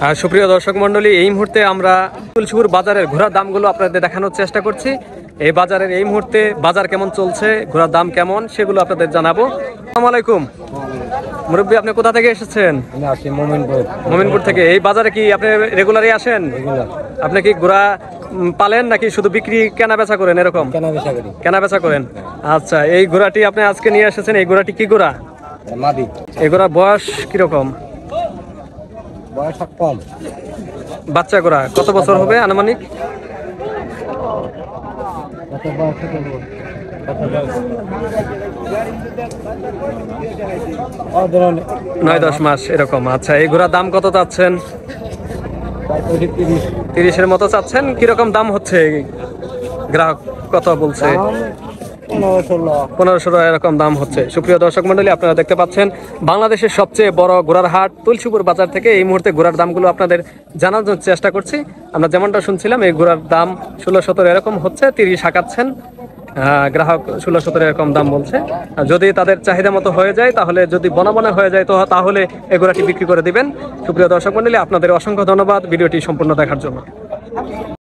আর সুপ্রিয় দর্শক মন্ডলী, এই মুহূর্তে আমরা তুলসীপুর বাজারের ঘোড়ার দামগুলো আপনাদের দেখানোর চেষ্টা করছি। এই বাজারের এই মুহূর্তে বাজার কেমন চলছে, ঘোড়ার দাম কেমন, সেগুলো আপনাদের জানাবো। আসসালামু আলাইকুম মুরব্বী, আপনি কোথা থেকে এসেছেন? মোমিনপুর থেকে। এই বাজারে কি আপনি রেগুলারই আসেন? আপনি কি ঘোড়া পালেন নাকি শুধু বিক্রি কেনা বেচা করেন? এরকম কেনা বেচা করেন। আচ্ছা, এই ঘোড়াটি আপনি আজকে নিয়ে এসেছেন, এই ঘোড়াটি কি ঘোড়া? এই ঘোড়ার বয়স কিরকম? কম। বাচ্চা ঘোড়া কত বছর হবে আনুমানিক? 9-10 মাস এরকম। আচ্ছা, এই ঘোড়ার দাম কত চাচ্ছেন? 30-এর মতো চাচ্ছেন। কিরকম দাম হচ্ছে? গ্রাহক কত বলছে? 1500 এরকম দাম হচ্ছে। সুপ্রিয় দর্শক মন্ডলী, আপনারা দেখতে পাচ্ছেন বাংলাদেশের সবচেয়ে বড় ঘোড়ার হাট তুলসীপুর বাজার থেকে এই মুহূর্তে ঘোড়ার দামগুলো আপনাদের জানানোর চেষ্টা করছি। আমরা যেমনটা শুনছিলাম, এই ঘোড়ার দাম 16-17 এরকম হচ্ছে। 30 হাঁকাচ্ছেন গ্রাহক, 16-17 এরকম দাম বলছে। যদি তাদের চাহিদা মতো হয়ে যায়, তাহলে যদি বনাবনা হয়ে যায় তো তাহলে এই ঘোড়াটি বিক্রি করে দিবেন। সুপ্রিয় দর্শক মন্ডলী, আপনাদের অসংখ্য ধন্যবাদ ভিডিওটি সম্পূর্ণ দেখার জন্য।